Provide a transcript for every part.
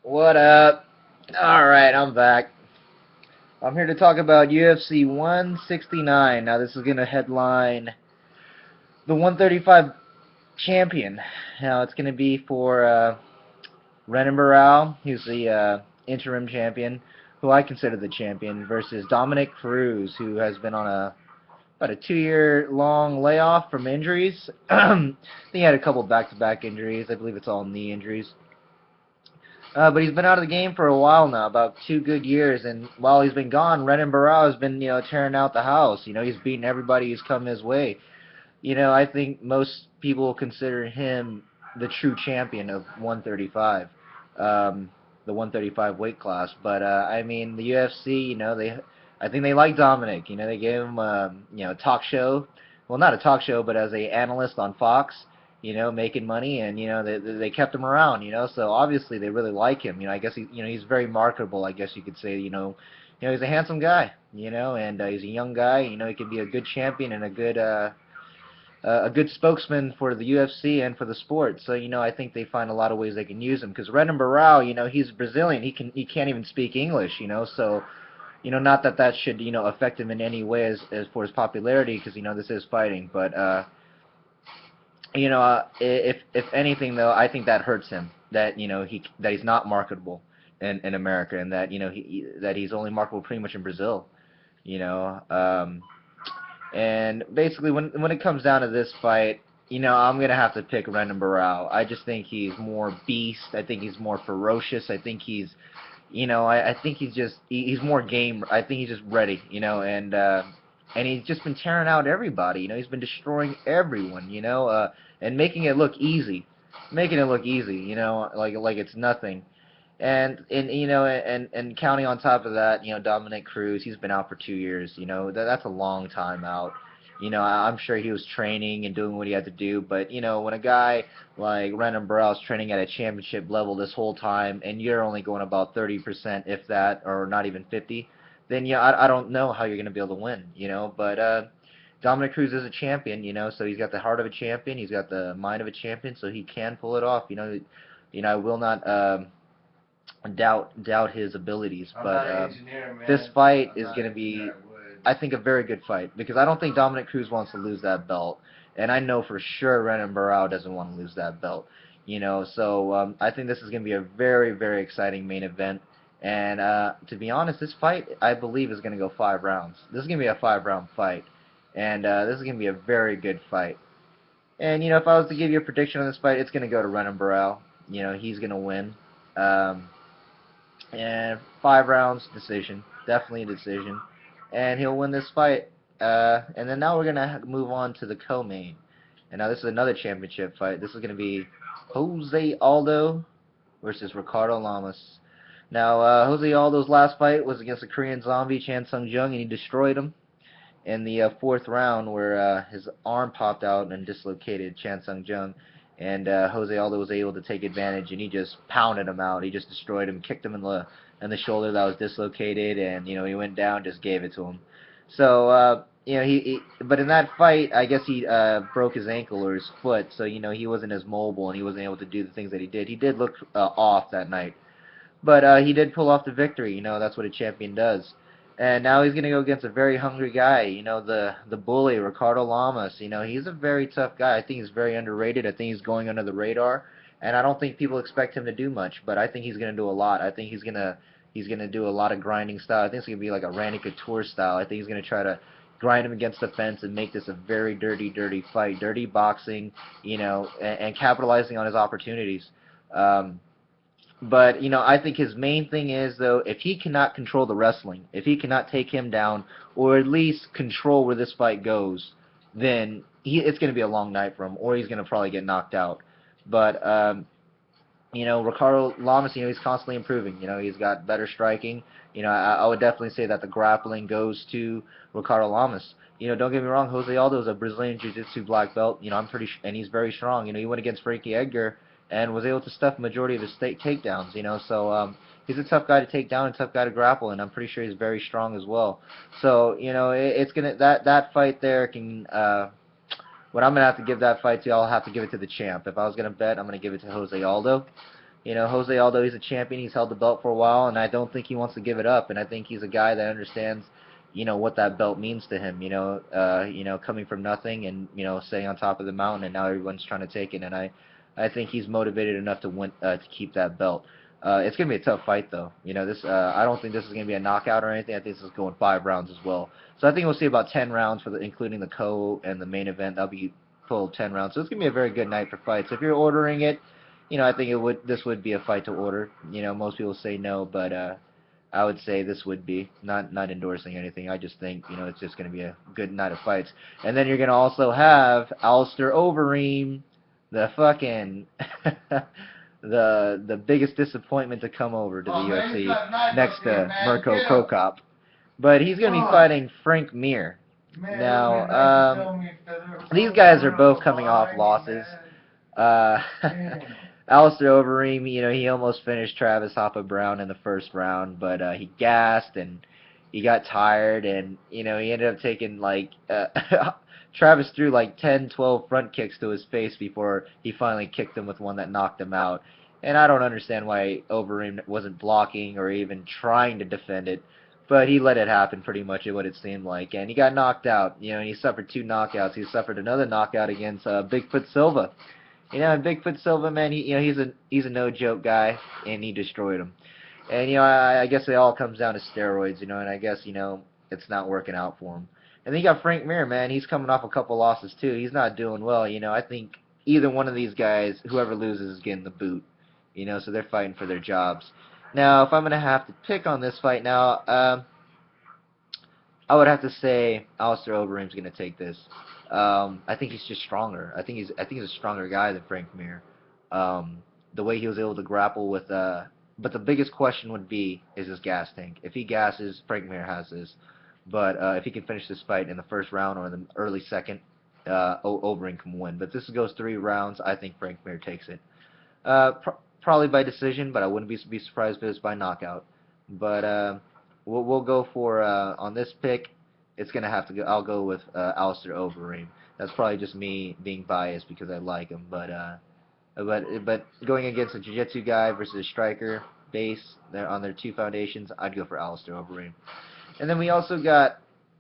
What up? Alright, I'm back. I'm here to talk about UFC 169. Now, this is going to headline the 135 champion. Now, it's going to be for Renan Barão, who's the interim champion, who I consider the champion, versus Dominic Cruz, who has been on about a 2-year long layoff from injuries. I think he had a couple back-to-back injuries. I believe it's all knee injuries. But he's been out of the game for a while now, about 2 good years, and while he's been gone, Renan Barão has been, tearing out the house. He's beating everybody who's come his way. I think most people consider him the true champion of 135, the 135 weight class. But I mean, the UFC, I think they like Dominic. They gave him, a talk show. Well, not a talk show, but as a analyst on Fox. Making money, and they kept him around. So obviously they really like him. I guess he's very marketable. I guess you could say. He's a handsome guy. And he's a young guy. He could be a good champion and a good spokesman for the UFC and for the sport. So I think they find a lot of ways they can use him. Because Renan Barão, he's Brazilian. He can't even speak English. So not that that should affect him in any way as for his popularity, because this is fighting, but. If anything though, I think that hurts him. That that he's not marketable in America, and that that he's only marketable pretty much in Brazil. You know, um, and basically when it comes down to this fight, I'm gonna have to pick Renan Barão. I just think he's more beast. I think he's more ferocious. I think he's, I think he's more game. I think he's just ready. And he's just been tearing out everybody. He's been destroying everyone. And making it look easy, like it's nothing. And counting on top of that, Dominic Cruz, he's been out for 2 years. That's a long time out. I'm sure he was training and doing what he had to do, but when a guy like Renan Barão is training at a championship level this whole time, and you're only going about 30%, if that, or not even 50, then I don't know how you're going to be able to win. But Dominic Cruz is a champion, so he's got the heart of a champion, he's got the mind of a champion, so he can pull it off. I will not doubt his abilities, but this fight is going to be, I think, a very good fight, because I don't think Dominic Cruz wants to lose that belt, and I know for sure Renan Barão doesn't want to lose that belt. So I think this is going to be a very, very exciting main event. And to be honest, this fight, I believe, is going to go 5 rounds. This is going to be a 5-round fight. And this is going to be a very good fight. And, if I was to give you a prediction on this fight, it's going to go to Renan Barão. He's going to win. And 5 rounds, decision. Definitely a decision. And he'll win this fight. And then now we're going to move on to the co-main. And now this is another championship fight. This is going to be Jose Aldo versus Ricardo Lamas. Now, Jose Aldo's last fight was against the Korean zombie, Chan Sung Jung, and he destroyed him in the 4th round, where his arm popped out and dislocated Chan Sung Jung. And Jose Aldo was able to take advantage, and he just pounded him out. He just destroyed him, kicked him in the shoulder that was dislocated, and he went down, just gave it to him. So but in that fight, I guess he broke his ankle or his foot, so he wasn't as mobile, and he wasn't able to do the things that he did. He did look off that night. But he did pull off the victory. That's what a champion does. And now he's going to go against a very hungry guy, the bully, Ricardo Lamas. He's a very tough guy. I think he's very underrated. I think he's going under the radar. And I don't think people expect him to do much, but I think he's going to do a lot. I think he's going to do a lot of grinding style. I think it's going to be like a Randy Couture style. I think he's going to try to grind him against the fence and make this a very dirty, dirty fight. Dirty boxing, and capitalizing on his opportunities. But, I think his main thing is, though, if he cannot control the wrestling, if he cannot take him down, or at least control where this fight goes, then it's going to be a long night for him, or he's going to probably get knocked out. But, Ricardo Lamas, he's constantly improving. He's got better striking. I would definitely say that the grappling goes to Ricardo Lamas. Don't get me wrong, Jose Aldo is a Brazilian Jiu-Jitsu black belt. And he's very strong. He went against Frankie Edgar and was able to stuff the majority of his takedowns, So he's a tough guy to take down, and a tough guy to grapple, and I'm pretty sure he's very strong as well. So it's gonna that fight there can. What I'm gonna have to give that fight to, I'll have to give it to the champ. If I was gonna bet, I'm gonna give it to Jose Aldo. You know, Jose Aldo, he's a champion. He's held the belt for a while, and I don't think he wants to give it up. And I think he's a guy that understands, you know, what that belt means to him. You know, coming from nothing and staying on top of the mountain, and now everyone's trying to take it. And I think he's motivated enough to win, to keep that belt. It's gonna be a tough fight, though. You know, I don't think this is gonna be a knockout or anything. I think this is going 5 rounds as well. So I think we'll see about 10 rounds for including the co and the main event. That'll be full 10 rounds. So it's gonna be a very good night for fights. If you're ordering it, I think this would be a fight to order. Most people say no, but I would say this would be not endorsing anything. I just think it's just going to be a good night of fights. And then you're going to also have Alistair Overeem, the fucking the biggest disappointment to come over to the UFC next to Mirko Krokop. But he's going to be fighting Frank Mir. Now, these guys are both coming off losses. Alistair Overeem, he almost finished Travis Hoppa Brown in the first round, but he gassed and he got tired, and he ended up taking Travis threw like 10, 12 front kicks to his face before he finally kicked him with one that knocked him out. And I don't understand why Overeem wasn't blocking or even trying to defend it, but he let it happen pretty much at what it seemed like, and he got knocked out. And he suffered 2 knockouts. He suffered another knockout against Bigfoot Silva. And Bigfoot Silva, man, he's a no joke guy, and he destroyed him. And I guess it all comes down to steroids, and I guess it's not working out for him. And then you got Frank Mir, man. He's coming off a couple losses too. He's not doing well. I think either one of these guys, whoever loses, is getting the boot. So they're fighting for their jobs. Now, if I'm gonna have to pick on this fight now, I would have to say Alistair Overeem's gonna take this. I think he's just stronger. I think he's a stronger guy than Frank Mir. The way he was able to grapple with, but the biggest question would be is his gas tank. If he gasses, Frank Mir has this. But if he can finish this fight in the first round or in the early second, Overeem can win. But if this goes 3 rounds, I think Frank Mir takes it. Probably by decision, but I wouldn't be surprised if it was by knockout. But we'll go for on this pick. It's gonna have to go. I'll go with Alistair Overeem. That's probably just me being biased because I like him. But going against a jiu-jitsu guy versus a striker base, they're on their 2 foundations. I'd go for Alistair Overeem. And then we also got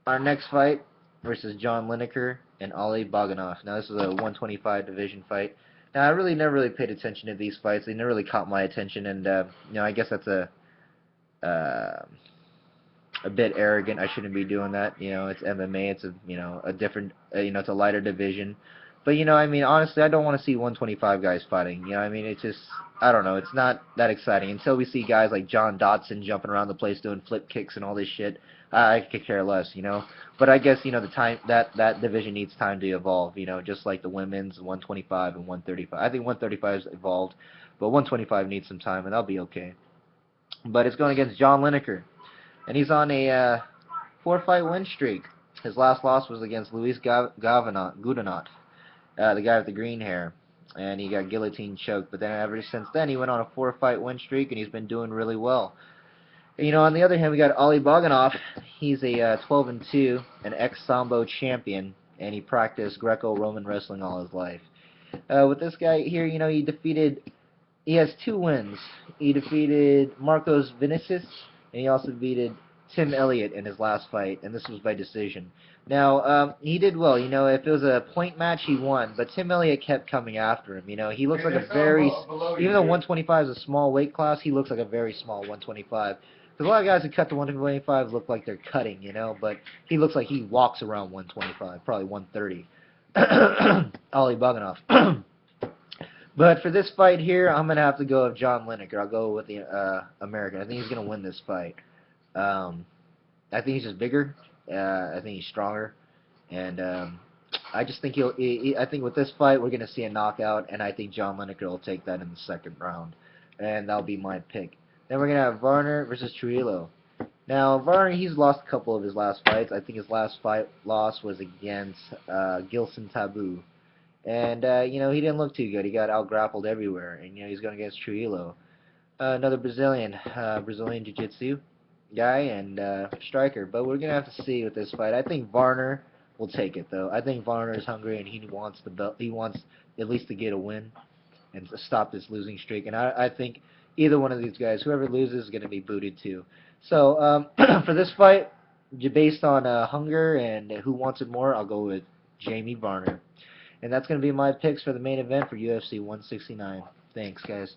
our next fight versus John Lineker and Ali Bogdanov. Now this is a 125 division fight. Now I never really paid attention to these fights. They never really caught my attention, and I guess that's a bit arrogant. I shouldn't be doing that. It's MMA. It's a different. It's a lighter division. But I mean, honestly, I don't want to see 125 guys fighting. I mean, it's just, I don't know. It's not that exciting until we see guys like John Dodson jumping around the place doing flip kicks and all this shit. I could care less. But I guess the time that division needs time to evolve. Just like the women's 125 and 135. I think 135 is evolved, but 125 needs some time, and that'll be okay. But it's going against John Lineker. And he's on a 4-fight win streak. His last loss was against Luis Goudenot, the guy with the green hair. And he got guillotine choked. But then ever since then, he went on a 4-fight win streak, and he's been doing really well. On the other hand, we got Ali Bogdanov. He's a 12-2, an ex-Sambo champion, and he practiced Greco-Roman wrestling all his life. With this guy here, he has 2 wins. He defeated Marcos Vinicius, and he also defeated Tim Elliott in his last fight, and this was by decision. Now, he did well. If it was a point match, he won, but Tim Elliott kept coming after him. He looks like a very, even though 125 is a small weight class, he looks like a very small 125. Because a lot of guys who cut to 125 look like they're cutting, but he looks like he walks around 125, probably 130. Ali Bogdanov. But for this fight here, I'm going to have to go with John Lineker. I'll go with the American. I think he's going to win this fight. I think he's just bigger. I think he's stronger. And I just think I think with this fight, we're going to see a knockout. And I think John Lineker will take that in the 2nd round. And that'll be my pick. Then we're going to have Varner versus Trujillo. Now, Varner, he's lost a couple of his last fights. I think his last loss was against Gilson Taboo. And, he didn't look too good. He got out-grappled everywhere. And, he's going against Trujillo. Another Brazilian Jiu-Jitsu guy and striker. But we're going to have to see with this fight. I think Varner will take it, though. I think Varner is hungry and he wants the belt. He wants at least to get a win. and stop this losing streak. And I think either one of these guys, whoever loses, is going to be booted too. So for this fight, based on hunger and who wants it more, I'll go with Jamie Varner. And that's going to be my picks for the main event for UFC 169. Thanks, guys.